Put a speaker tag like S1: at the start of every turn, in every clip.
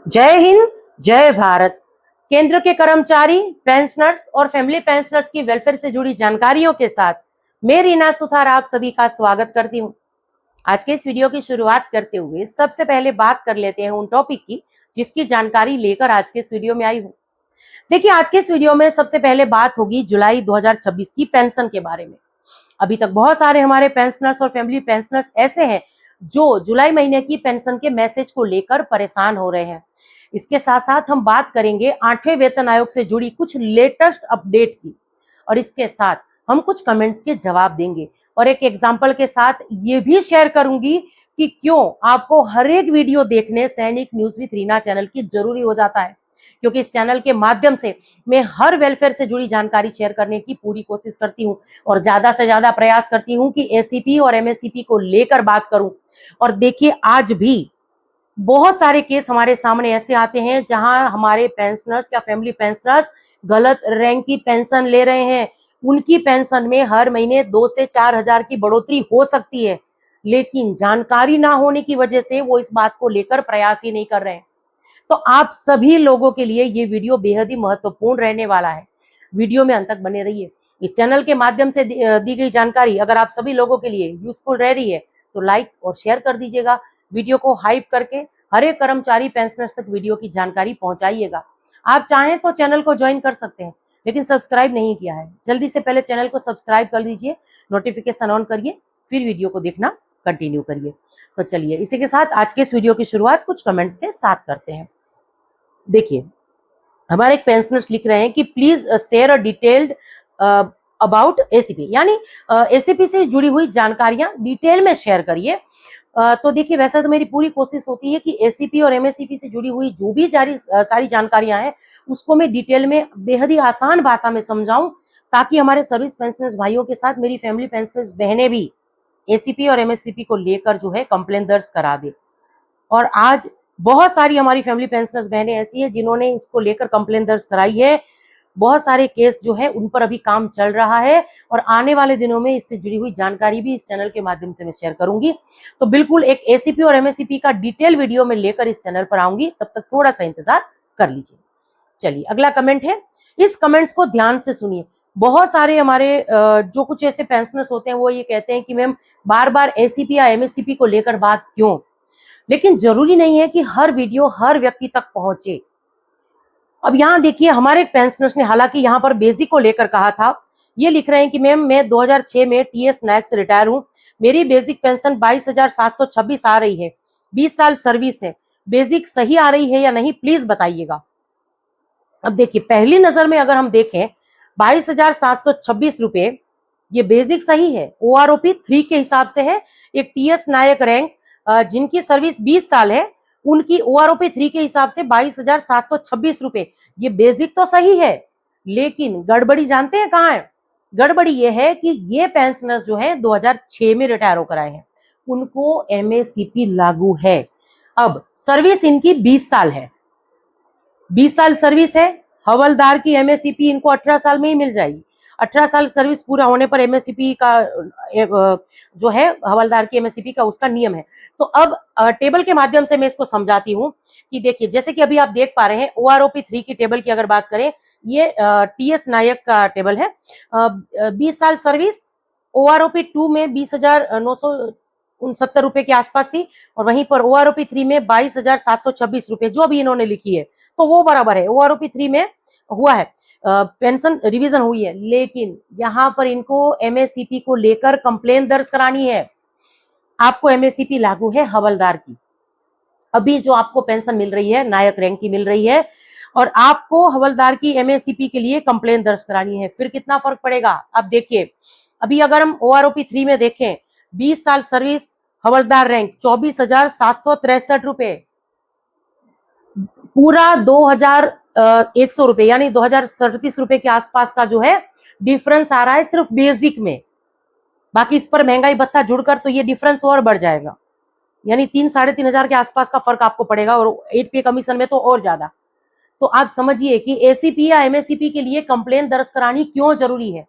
S1: जय हिंद, जय भारत। केंद्र के कर्मचारी, पेंशनर्स और फैमिली पेंशनर्स की वेलफेयर से जुड़ी जानकारियों के साथ मैं रीना सुथार आप सभी का स्वागत करती हूँ। आज के इस वीडियो की शुरुआत करते हुए सबसे पहले बात कर लेते हैं उन टॉपिक की जिसकी जानकारी लेकर आज के इस वीडियो में आई हूँ। देखिए, आज के इस वीडियो में सबसे पहले बात होगी जुलाई 2026 की पेंशन के बारे में। अभी तक बहुत सारे हमारे पेंशनर्स और फैमिली पेंशनर्स ऐसे हैं जो जुलाई महीने की पेंशन के मैसेज को लेकर परेशान हो रहे हैं। इसके साथ साथ हम बात करेंगे 8वें वेतन आयोग से जुड़ी कुछ लेटेस्ट अपडेट की, और इसके साथ हम कुछ कमेंट्स के जवाब देंगे और एक एग्जाम्पल के साथ ये भी शेयर करूंगी कि क्यों आपको हर एक वीडियो देखने सैनिक न्यूज विद रीना चैनल की जरूरी हो जाता है, क्योंकि इस चैनल के माध्यम से मैं हर वेलफेयर से जुड़ी जानकारी शेयर करने की पूरी कोशिश करती हूँ और ज्यादा से ज्यादा प्रयास करती हूँ कि एसीपी और एमएससीपी को लेकर बात करूं। और देखिए, आज भी बहुत सारे केस हमारे सामने ऐसे आते हैं जहां हमारे पेंशनर्स या फैमिली पेंशनर्स गलत रैंक की पेंशन ले रहे हैं। उनकी पेंशन में हर महीने 2 से 4 हजार की बढ़ोतरी हो सकती है, लेकिन जानकारी ना होने की वजह से वो इस बात को लेकर प्रयास ही नहीं कर रहे हैं। तो आप सभी लोगों के लिए ये वीडियो बेहद ही महत्वपूर्ण रहने वाला है। वीडियो में अंत तक बने रहिए। इस चैनल के माध्यम से दी गई जानकारी अगर आप सभी लोगों के लिए यूजफुल रह रही है तो लाइक और शेयर कर दीजिएगा। वीडियो को हाइप करके हर एक कर्मचारी पेंशनर्स तक वीडियो की जानकारी पहुंचाइएगा। आप चाहें तो चैनल को ज्वाइन कर सकते हैं, लेकिन सब्सक्राइब नहीं किया है जल्दी से पहले चैनल को सब्सक्राइब कर लीजिए, नोटिफिकेशन ऑन करिए, फिर वीडियो को देखना कंटिन्यू करिए। तो चलिए, इसी के साथ आज के इस वीडियो की शुरुआत कुछ कमेंट्स के साथ करते हैं। देखिए, हमारे एक पेंशनर्स लिख रहे हैं कि please share a detailed about ACP, यानी एसीपी से जुड़ी हुई जानकारियां डिटेल में शेयर करिए। तो देखिए, वैसे तो मेरी पूरी कोशिश होती है कि एसीपी और एमएससीपी से जुड़ी हुई जो भी सारी जानकारियां हैं उसको मैं डिटेल में बेहद ही आसान भाषा में समझाऊं, ताकि हमारे सर्विस पेंशनर्स भाइयों के साथ मेरी फैमिली पेंशनर्स बहनें भी एसीपी और एमएससीपी को लेकर जो है कंप्लेन दर्ज करा दे। और आज बहुत सारी हमारी फैमिली पेंशनर्स बहनें ऐसी है जिन्होंने इसको लेकर कंप्लेन दर्ज कराई है। बहुत सारे केस जो है उन पर अभी काम चल रहा है और आने वाले दिनों में इससे जुड़ी हुई जानकारी भी इस चैनल के माध्यम से मैं शेयर करूंगी। तो बिल्कुल एक एसीपी और एमएससीपी का डिटेल वीडियो में लेकर इस चैनल पर आऊंगी, तब तक थोड़ा सा इंतजार कर लीजिए। चलिए, अगला कमेंट है, इस कमेंट्स को ध्यान से सुनिए। बहुत सारे हमारे जो कुछ ऐसे पेंशनर्स होते हैं वो ये कहते हैं कि मैम बार बार एसीपी या एमएससीपी को लेकर बात क्यों, लेकिन जरूरी नहीं है कि हर वीडियो हर व्यक्ति तक पहुंचे। अब यहाँ देखिए, हमारे पेंशनर्स ने हालांकि यहाँ पर बेसिक को लेकर कहा था। ये लिख रहे हैं कि मैम मैं 2006 में टीएस नायक से रिटायर हूँ। मेरी बेसिक पेंशन 22,726 आ रही है। 20 साल सर्विस है। बेसिक सही आ रही है या नहीं, प्लीज बताइएगा। अब देखिए, पहली नजर में अगर हम देखें 22,726 रुपए ये बेसिक सही है, ओआरओपी 3 के हिसाब से है। एक टीएस नायक रैंक जिनकी सर्विस 20 साल है, उनकी ओआरओपी 3 के हिसाब से 22,726 रुपए, ये बेसिक तो सही है, लेकिन गड़बड़ी जानते हैं कहाँ है? गड़बड़ी ये है कि ये पेंशनर्स जो है 2006 में रिटायर होकर आए हैं, उनको एमएसीपी लागू है। अब सर्विस इनकी 20 साल है, 20 साल सर्विस है। हवलदार की एमएससीपी इनको 18 साल में ही मिल जाएगी। 18 साल सर्विस पूरा होने पर एमएससीपी का जो है हवलदार की एमएससीपी का उसका नियम है। तो अब टेबल के माध्यम से मैं इसको समझाती हूँ कि देखिए, जैसे कि अभी आप देख पा रहे हैं ओआरओपी 3 की टेबल की अगर बात करें, ये टीएस नायक का टेबल है। 20 साल सर्विस, ओआरओपी 2 में 20,969 रुपए के आसपास थी, और वहीं पर ओआरओपी 3 में 22,726 रुपए जो अभी इन्होंने लिखी है, तो वो बराबर है। ओआरओपी 3 में हुआ है, पेंशन रिवीजन हुई है, लेकिन यहाँ पर इनको एमएससीपी को लेकर कंप्लेन दर्ज करानी है। आपको एमएससीपी लागू है हवलदार की। अभी जो आपको पेंशन मिल रही है नायक रैंक की मिल रही है, और आपको हवलदार की एमएससीपी के लिए कंप्लेन दर्ज करानी है। फिर कितना फर्क पड़ेगा? अब देखिए, अभी अगर हम ओआरओपी 3 में देखें, 20 साल सर्विस, हवलदार रैंक 24,763 रुपए, पूरा 2,100 रुपए यानी 2,037 रुपए के आसपास का जो है डिफरेंस आ रहा है सिर्फ बेसिक में। बाकी इस पर महंगाई भत्ता जुड़कर तो ये डिफरेंस और बढ़ जाएगा, यानी 3-3.5 हजार के आसपास का फर्क आपको पड़ेगा, और 8 पे कमीशन में तो और ज्यादा। तो आप समझिए कि एसीपी या एमएससीपी के लिए कंप्लेन दर्ज करानी क्यों जरूरी है।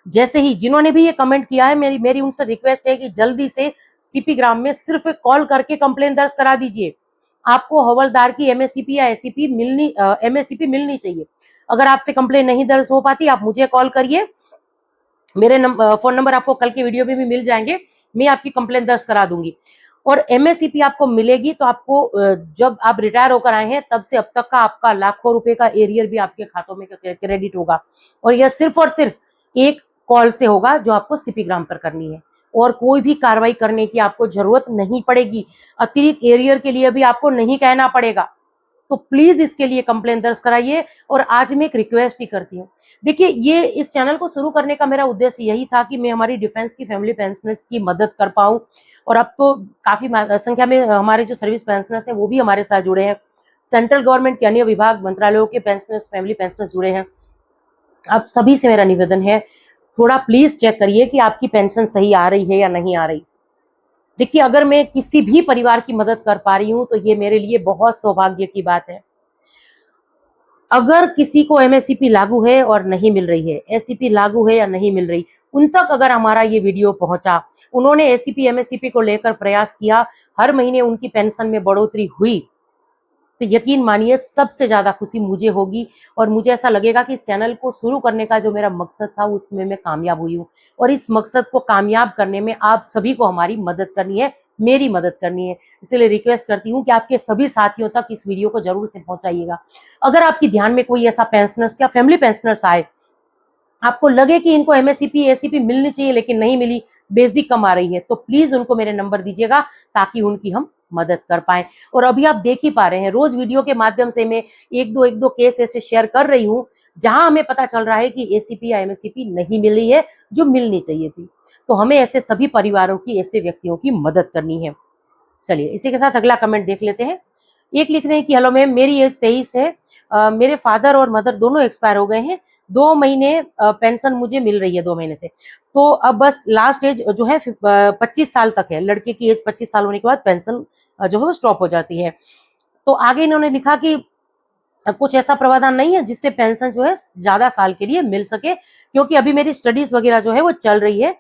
S1: जैसे ही जिन्होंने भी ये कमेंट किया है, मेरी उनसे रिक्वेस्ट है कि जल्दी से सीपी ग्राम में सिर्फ कॉल करके कंप्लेन दर्ज करा दीजिए, आपको हवलदार की एमएससीपी या एससीपी एमएससीपी मिलनी चाहिए। अगर आपसे कंप्लेन नहीं दर्ज हो पाती, आप मुझे कॉल करिए, मेरे फोन नंबर आपको कल के वीडियो में भी मिल जाएंगे, मैं आपकी कंप्लेन दर्ज करा दूंगी। और एमएससीपी आपको मिलेगी तो आपको जब आप रिटायर होकर आए हैं तब से अब तक का आपका लाखों रुपए का एरियर भी आपके खातों में क्रेडिट होगा। और यह सिर्फ और सिर्फ एक कॉल से होगा जो आपको सीपी ग्राम पर करनी है, और कोई भी कार्रवाई करने की आपको जरूरत नहीं पड़ेगी। अतिरिक्त एरियर के लिए भी आपको नहीं कहना पड़ेगा। तो प्लीज इसके लिए कंप्लेन दर्ज कराइए। और आज मैं एक रिक्वेस्ट ही करती हूँ, देखिए ये इस चैनल को शुरू करने का मेरा उद्देश्य यही था कि मैं हमारी डिफेंस की फैमिली पेंशनर्स की मदद कर पाऊं। और अब तो काफी संख्या में हमारे जो सर्विस पेंशनर्स हैं वो भी हमारे साथ जुड़े हैं। सेंट्रल गवर्नमेंट के अन्य विभाग मंत्रालयों के पेंशनर्स, फैमिली पेंशनर्स जुड़े हैं। आप सभी से मेरा निवेदन है, थोड़ा प्लीज चेक करिए कि आपकी पेंशन सही आ रही है या नहीं आ रही। देखिए अगर मैं किसी भी परिवार की मदद कर पा रही हूं तो ये मेरे लिए बहुत सौभाग्य की बात है। अगर किसी को एमएससीपी लागू है और नहीं मिल रही है, एससीपी लागू है या नहीं मिल रही, उन तक अगर हमारा ये वीडियो पहुंचा, उन्होंने एससीपी एमएससीपी को लेकर प्रयास किया, हर महीने उनकी पेंशन में बढ़ोतरी हुई, तो यकीन मानिए सबसे ज्यादा खुशी मुझे होगी। और मुझे ऐसा लगेगा कि इस चैनल को शुरू करने का जो मेरा मकसद था उसमें मैं कामयाब हुई हूँ। और इस मकसद को कामयाब करने में आप सभी को हमारी मदद करनी है, मेरी मदद करनी है। इसलिए रिक्वेस्ट करती हूँ कि आपके सभी साथियों तक इस वीडियो को जरूर से पहुंचाइएगा। अगर आपके ध्यान में कोई ऐसा पेंशनर्स या फैमिली पेंशनर्स आए, आपको लगे कि इनको एमएससीपी एससीपी मिलनी चाहिए लेकिन नहीं मिली, बेसिक कम आ रही है, तो प्लीज उनको मेरे नंबर दीजिएगा ताकि उनकी हम मदद कर पाए। और अभी आप देख ही पा रहे हैं, रोज वीडियो के माध्यम से मैं एक दो केस ऐसे शेयर कर रही हूँ जहां हमें पता चल रहा है कि एसीपी या एमएससीपी नहीं मिली है जो मिलनी चाहिए थी। तो हमें ऐसे सभी परिवारों की, ऐसे व्यक्तियों की मदद करनी है। चलिए इसी के साथ अगला कमेंट देख लेते हैं। एक लिख रहे हैं कि हेलो मैम, मेरी एज 23 है, मेरे फादर और मदर दोनों एक्सपायर हो गए हैं, 2 महीने पेंशन मुझे मिल रही है 2 महीने से। तो अब बस लास्ट एज जो है 25 साल तक है, लड़के की एज 25 साल होने के बाद पेंशन जो है वो स्टॉप हो जाती है। तो आगे इन्होंने लिखा कि कुछ ऐसा प्रावधान नहीं है जिससे पेंशन जो है ज्यादा साल के लिए मिल सके, क्योंकि अभी मेरी स्टडीज वगैरह जो है वो चल रही है,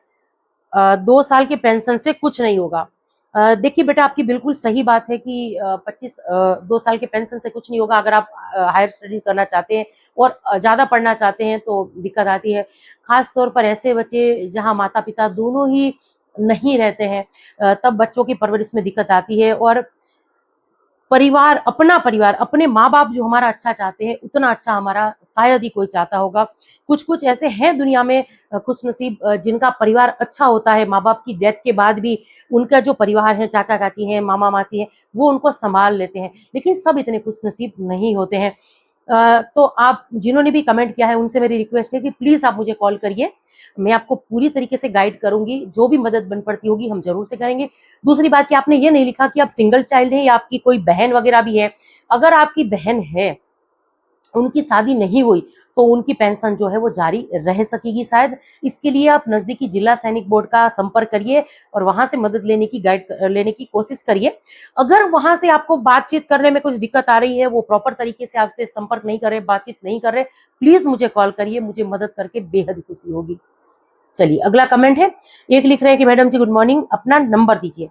S1: 2 साल के पेंशन से कुछ नहीं होगा। देखिए बेटा, आपकी बिल्कुल सही बात है कि 2 साल के पेंशन से कुछ नहीं होगा। अगर आप हायर स्टडी करना चाहते हैं और ज्यादा पढ़ना चाहते हैं तो दिक्कत आती है, खास तौर पर ऐसे बच्चे जहां माता पिता दोनों ही नहीं रहते हैं, तब बच्चों की परवरिश में दिक्कत आती है। और परिवार अपने माँ बाप जो हमारा अच्छा चाहते हैं उतना अच्छा हमारा शायद ही कोई चाहता होगा। कुछ कुछ ऐसे हैं दुनिया में खुशनसीब, जिनका परिवार अच्छा होता है, माँ बाप की डेथ के बाद भी उनका जो परिवार है, चाचा चाची हैं, मामा मासी हैं, वो उनको संभाल लेते हैं। लेकिन सब इतने खुशनसीब नहीं होते हैं। तो आप जिन्होंने भी कमेंट किया है उनसे मेरी रिक्वेस्ट है कि प्लीज आप मुझे कॉल करिए, मैं आपको पूरी तरीके से गाइड करूंगी, जो भी मदद बन पड़ती होगी हम जरूर से करेंगे। दूसरी बात कि आपने ये नहीं लिखा कि आप सिंगल चाइल्ड हैं या आपकी कोई बहन वगैरह भी है। अगर आपकी बहन है, उनकी शादी नहीं हुई, तो उनकी पेंशन जो है वो जारी रह सकेगी शायद। इसके लिए आप नजदीकी जिला सैनिक बोर्ड का संपर्क करिए और वहां से मदद लेने की लेने की कोशिश करिए। अगर वहां से आपको बातचीत करने में कुछ दिक्कत आ रही है, वो प्रॉपर तरीके से आपसे संपर्क नहीं कर रहे, बातचीत नहीं कर रहे, प्लीज मुझे कॉल करिए, मुझे मदद करके बेहद खुशी होगी। चलिए अगला कमेंट है, एक लिख रहे हैं कि मैडम जी गुड मॉर्निंग, अपना नंबर दीजिए।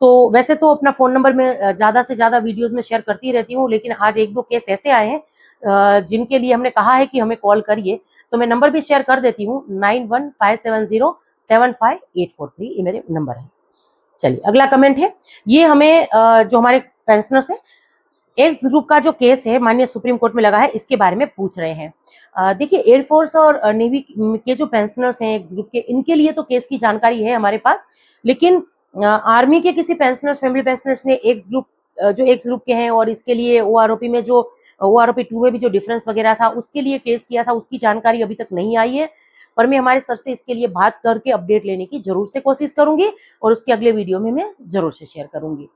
S1: तो वैसे तो अपना फोन नंबर में ज्यादा से ज्यादा वीडियोस में शेयर करती रहती हूँ, लेकिन आज एक दो केस ऐसे आए हैं जिनके लिए हमने कहा है कि हमें कॉल करिए, तो मैं नंबर भी शेयर कर देती हूँ, 9157075843, ये मेरे नंबर है। चलिए अगला कमेंट है, ये हमें जो हमारे पेंशनर्स है, एक्स ग्रुप का जो केस है माननीय सुप्रीम कोर्ट में लगा है, इसके बारे में पूछ रहे हैं। देखिए एयरफोर्स और नेवी के जो पेंशनर्स हैं एक्स ग्रुप के, इनके लिए तो केस की जानकारी है हमारे पास, लेकिन आर्मी के किसी पेंशनर्स, फैमिली पेंशनर्स ने एक्स ग्रुप जो एक्स ग्रुप के हैं और इसके लिए ओआरओपी में जो ओआरओपी 2 में भी जो डिफरेंस वगैरह था उसके लिए केस किया था, उसकी जानकारी अभी तक नहीं आई है। पर मैं हमारे सर से इसके लिए बात करके अपडेट लेने की जरूर से कोशिश करूंगी और उसके अगले वीडियो में मैं जरूर से शेयर करूंगी।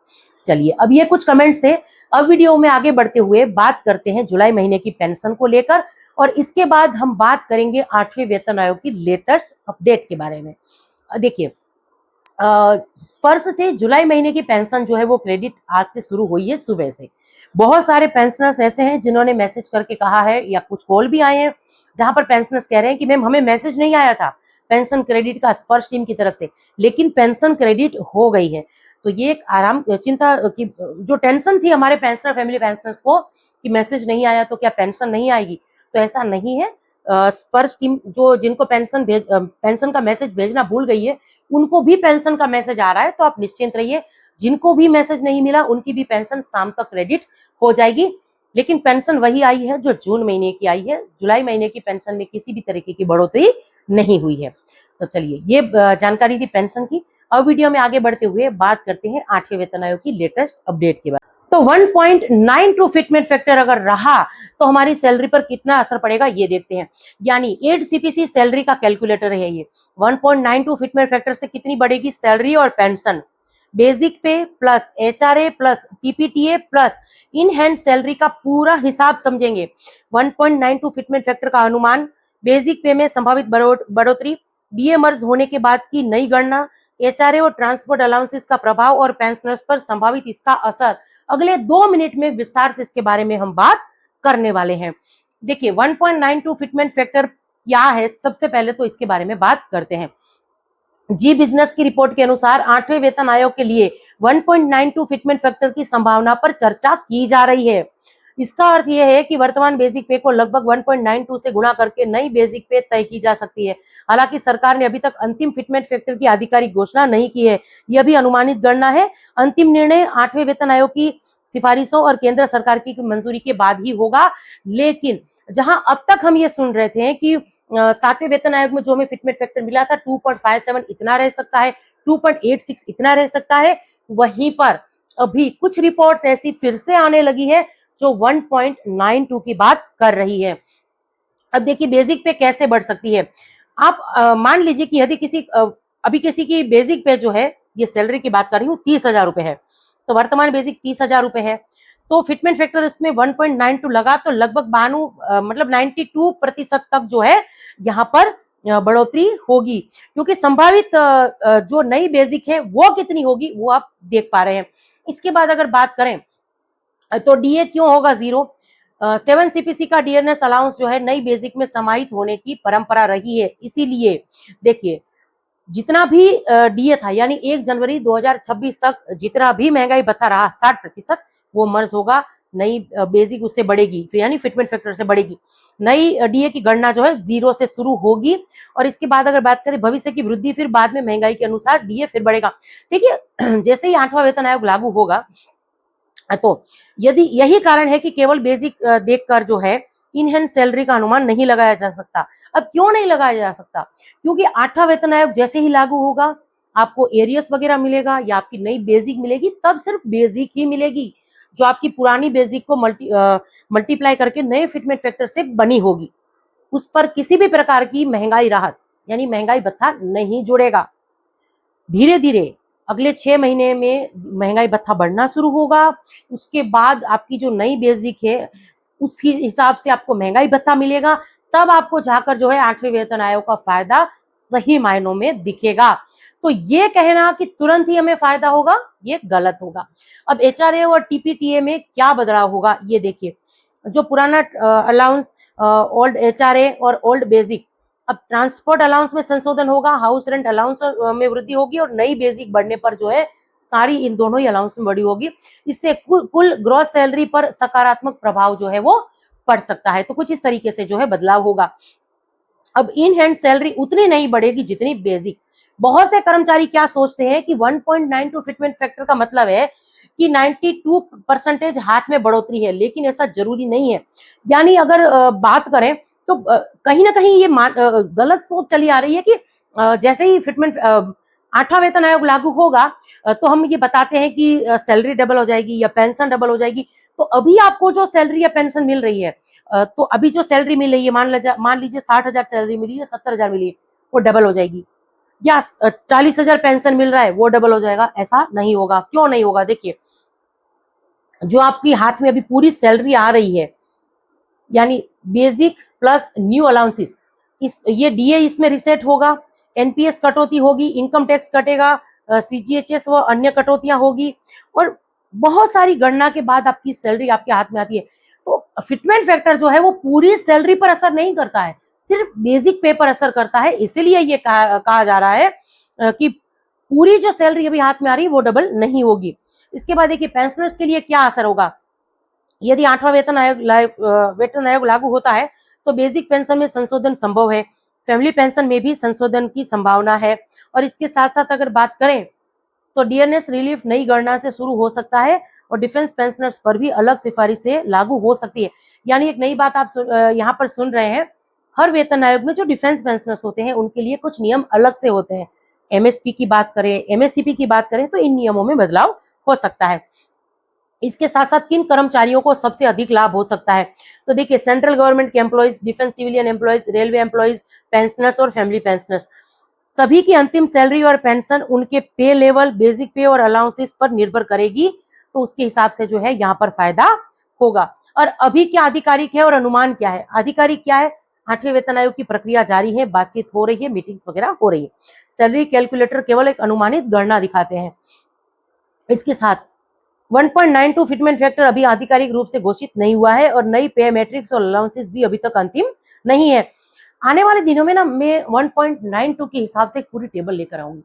S1: चलिए अब ये कुछ कमेंट्स थे, अब वीडियो में आगे बढ़ते हुए बात करते हैं जुलाई महीने की पेंशन को लेकर, और इसके बाद हम बात करेंगे 8वें वेतन आयोग की लेटेस्ट अपडेट के बारे में। देखिए स्पर्श से जुलाई महीने की पेंशन जो है वो क्रेडिट आज से शुरू हुई है सुबह से। बहुत सारे पेंशनर्स ऐसे हैं जिन्होंने मैसेज करके कहा है, या कुछ कॉल भी आए हैं जहां पर पेंशनर्स कह रहे हैं कि मैम हमें मैसेज नहीं आया था पेंशन क्रेडिट का स्पर्श टीम की तरफ से, लेकिन पेंशन क्रेडिट हो गई है। तो ये एक आराम चिंता की जो टेंशन थी हमारे पेंशनर फैमिली पेंशनर्स को कि मैसेज नहीं आया तो क्या पेंशन नहीं आएगी, तो ऐसा नहीं है। स्पर्श स्कीम जो जिनको पेंशन का मैसेज भेजना भूल गई है उनको भी पेंशन का मैसेज आ रहा है, तो आप निश्चिंत रहिए। जिनको भी मैसेज नहीं मिला उनकी भी पेंशन शाम तक क्रेडिट हो जाएगी। लेकिन पेंशन वही आई है जो जून महीने की आई है, जुलाई महीने की पेंशन में किसी भी तरीके की बढ़ोतरी नहीं हुई है। तो चलिए ये जानकारी थी पेंशन की। अब वीडियो में आगे बढ़ते हुए बात करते हैं 8वें वेतन आयोग की लेटेस्ट अपडेट के बारे में। तो 1.92 फिटमेंट फैक्टर अगर रहा तो हमारी सैलरी पर कितना असर पड़ेगा ये देखते हैं। यानी 8 CPC सैलरी का कैलकुलेटर है ये। 1.92 फिटमेंट फैक्टर से कितनी बढ़ेगी सैलरी और पेंशन, बेसिक पे plus HRA plus TPTA plus in hand salary का पूरा हिसाब समझेंगे। 1.92 फिटमेंट फैक्टर का अनुमान, बेसिक पे में संभावित बढ़ोतरी, DA मर्ज होने के बाद की नई गणना, HRA और ट्रांसपोर्ट अलाउंसेस का प्रभाव और पेंशनर्स पर संभावित इसका असर। अगले 2 मिनट में विस्तार से इसके बारे में हम बात करने वाले हैं। देखिए 1.92 फिटमेंट फैक्टर क्या है, सबसे पहले तो इसके बारे में बात करते हैं। जी बिजनेस की रिपोर्ट के अनुसार 8वें वेतन आयोग के लिए 1.92 फिटमेंट फैक्टर की संभावना पर चर्चा की जा रही है। इसका अर्थ यह है कि वर्तमान बेसिक पे को लगभग 1.92 से गुणा करके नई बेसिक पे तय की जा सकती है। हालांकि सरकार ने अभी तक अंतिम फिटमेंट फैक्टर की आधिकारिक घोषणा नहीं की है, यह भी अनुमानित गणना है। अंतिम निर्णय 8वें वेतन आयोग की सिफारिशों और केंद्र सरकार की मंजूरी के बाद ही होगा। लेकिन जहां अब तक हम ये सुन रहे थे कि 7वें वेतन आयोग में जो हमें फिटमेंट फैक्टर मिला था 2.57 इतना रह सकता है, 2.86 इतना रह सकता है, वहीं पर अभी कुछ रिपोर्ट्स ऐसी फिर से आने लगी है जो 1.92 की बात कर रही है। अब देखिए बेसिक पे कैसे बढ़ सकती है। आप मान लीजिए कि यदि अभी किसी की बेसिक पे जो है, ये सैलरी की बात कर रही हूँ, 30,000 रुपए है, तो वर्तमान बेसिक 30,000 रुपए है, तो फिटमेंट फैक्टर इसमें 1.92 लगा तो लगभग 92% तक जो है यहाँ पर बढ़ोतरी होगी। क्योंकि संभावित जो नई बेसिक है वो कितनी होगी वो आप देख पा रहे हैं। इसके बाद अगर बात करें तो DA क्यों होगा 0? 7 CPC का डियरनेस अलाउंस जो है नई बेसिक में समाहित होने की परंपरा रही है, इसीलिए देखिए जितना भी DA था यानी 1 जनवरी 2026 तक जितना भी महंगाई भत्ता रहा 60% वो मर्ज होगा, नई बेसिक उससे बढ़ेगी, यानी फिटमेंट फैक्टर से बढ़ेगी। नई DA की गणना जो है 0 से शुरू होगी और इसके बाद अगर बात करें भविष्य की वृद्धि, फिर बाद में महंगाई के अनुसार DA फिर बढ़ेगा। देखिए जैसे ही 8वां वेतन आयोग लागू होगा तो यदि यही कारण है कि केवल बेसिक देखकर जो है इन हैंड सैलरी का अनुमान नहीं लगाया जा सकता। अब क्यों नहीं लगाया जा सकता? क्योंकि 8वां वेतन आयोग जैसे ही लागू होगा आपको एरियस वगैरह मिलेगा या आपकी नई बेसिक मिलेगी, तब सिर्फ बेसिक ही मिलेगी जो आपकी पुरानी बेसिक को मल्टीप्लाई करके नए फिटमेंट फैक्टर से बनी होगी। उस पर किसी भी प्रकार की महंगाई राहत यानी महंगाई भत्ता नहीं जुड़ेगा। धीरे धीरे अगले 6 महीने में महंगाई भत्ता बढ़ना शुरू होगा। उसके बाद आपकी जो नई बेसिक है उसके हिसाब से आपको महंगाई भत्ता मिलेगा, तब आपको जाकर जो है 8वें वेतन आयोग का फायदा सही मायनों में दिखेगा। तो ये कहना कि तुरंत ही हमें फायदा होगा ये गलत होगा। अब HRA और TPTA में क्या बदलाव होगा ये देखिए। जो पुराना अलाउंस, ओल्ड HRA और ओल्ड बेसिक, अब ट्रांसपोर्ट अलाउंस में संशोधन होगा, हाउस रेंट अलाउंस में वृद्धि होगी और नई बेसिक बढ़ने पर जो है सारी इन दोनों ही अलाउंस में बढ़ी होगी। इससे कुल ग्रॉस सैलरी पर सकारात्मक प्रभाव जो है वो पड़ सकता है। तो कुछ इस तरीके से जो है बदलाव होगा। अब इन हैंड सैलरी उतनी नहीं बढ़ेगी जितनी बेसिक। बहुत से कर्मचारी क्या सोचते हैं कि 1.92 फिटमेंट फैक्टर का मतलब है कि 92% हाथ में बढ़ोतरी है, लेकिन ऐसा जरूरी नहीं है। यानी अगर बात करें तो कहीं ना कहीं ये गलत सोच चली आ रही है कि जैसे ही फिटमेंट 8वां वेतन आयोग लागू होगा तो हम ये बताते हैं कि सैलरी डबल हो जाएगी या पेंशन डबल हो जाएगी। तो अभी आपको जो सैलरी या पेंशन मिल रही है, तो अभी जो सैलरी मिल रही है मान लीजिए 60,000 सैलरी मिली है, 70,000 मिली है, वो डबल हो जाएगी, या 40,000 पेंशन मिल रहा है वो डबल हो जाएगा। ऐसा नहीं होगा। क्यों नहीं होगा? देखिए जो आपकी हाथ में अभी पूरी सैलरी आ रही है यानी बेसिक प्लस न्यू अलाउंसेस, ये DA इसमें रिसेट होगा, NPS कटौती होगी, इनकम टैक्स कटेगा, CGHS व अन्य कटौतियां होगी और बहुत सारी गणना के बाद आपकी सैलरी आपके हाथ में आती है। तो फिटमेंट फैक्टर जो है वो पूरी सैलरी पर असर नहीं करता है, सिर्फ बेसिक पे पर असर करता है। इसीलिए ये कहा जा रहा है कि पूरी जो सैलरी अभी हाथ में आ रही है वो डबल नहीं होगी। इसके बाद देखिए पेंशनर्स के लिए क्या असर होगा। यदि 8वां वेतन आयोग लागू होता है तो बेसिक पेंशन में संशोधन संभव है, फैमिली पेंशन में भी संशोधन की संभावना है। और इसके साथ साथ अगर बात करें तो डीएनएस रिलीफ नई गणना से शुरू हो सकता है और डिफेंस पेंशनर्स पर भी अलग सिफारिश से लागू हो सकती है। यानी एक नई बात आप यहाँ पर सुन रहे हैं, हर वेतन आयोग में जो डिफेंस पेंशनर्स होते हैं उनके लिए कुछ नियम अलग से होते हैं। एमएसपी की बात करें, एमएससीपी की बात करें तो इन नियमों में बदलाव हो सकता है। इसके साथ साथ किन कर्मचारियों को सबसे अधिक लाभ हो सकता है, तो देखिए सेंट्रल गवर्नमेंट के employees, defence civilian employees, railway employees, pensioners और फैमिली पेंशनर्स, सभी की अंतिम सैलरी और पेंशन उनके पे लेवल, बेसिक पे और अलाउंसेस पर निर्भर करेगी। तो उसके हिसाब से जो है यहाँ पर फायदा होगा। और अभी क्या आधिकारिक है और अनुमान क्या है? आधिकारिक क्या है, 8वें वेतन आयोग की प्रक्रिया जारी है, बातचीत हो रही है, मीटिंग्स वगैरह हो रही है। सैलरी कैलकुलेटर केवल एक अनुमानित गणना दिखाते हैं। इसके साथ 1.92 फिटमेंट फैक्टर अभी आधिकारिक रूप से घोषित नहीं हुआ है और नई पे मैट्रिक्स और अलाउंसेस भी अभी तक अंतिम नहीं है। आने वाले दिनों में ना मैं 1.92 के हिसाब से एक पूरी टेबल लेकर आऊंगी,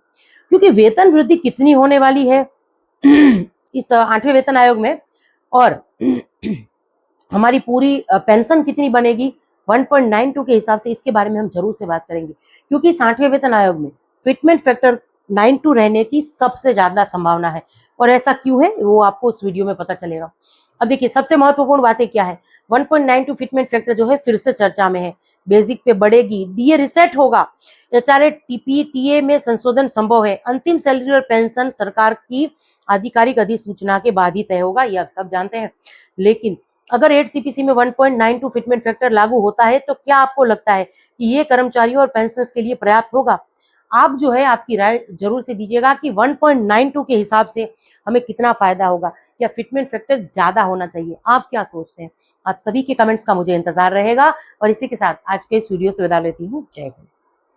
S1: क्योंकि वेतन वृद्धि कितनी होने वाली है इस 8वें वेतन आयोग में, और हमारी पूरी पेंशन कितनी बनेगी 1.92 के हिसाब से, इसके बारे में हम जरूर से बात करेंगे। क्योंकि इस 8वें वेतन आयोग में फिटमेंट फैक्टर 92 रहने की सबसे ज्यादा संभावना है। और ऐसा क्यों है वो आपको उस वीडियो में पता चलेगा। अब देखिए सबसे महत्वपूर्ण बातें क्या है। 1.92 फिटमेंट फैक्टर जो है फिर से चर्चा में है। बेसिक पे बढ़ेगी, डीए रिसेट होगा, एचआरए टीपी टीए में संशोधन संभव है, अंतिम सैलरी और पेंशन सरकार की आधिकारिक अधिसूचना के बाद ही तय होगा, ये आप सब जानते हैं। लेकिन अगर 8 CPC में 1.92 फिटमेंट फैक्टर लागू होता है तो क्या आपको लगता है कि ये कर्मचारियों और पेंशनर्स के लिए पर्याप्त होगा? आप जो है आपकी राय जरूर से दीजिएगा कि 1.92 के हिसाब से हमें कितना फायदा होगा या फिटमेंट फैक्टर ज्यादा होना चाहिए। आप क्या सोचते हैं? आप सभी के कमेंट्स का मुझे इंतजार रहेगा। और इसी के साथ आज के इस वीडियो से विदा लेती हूँ। जय हिंद।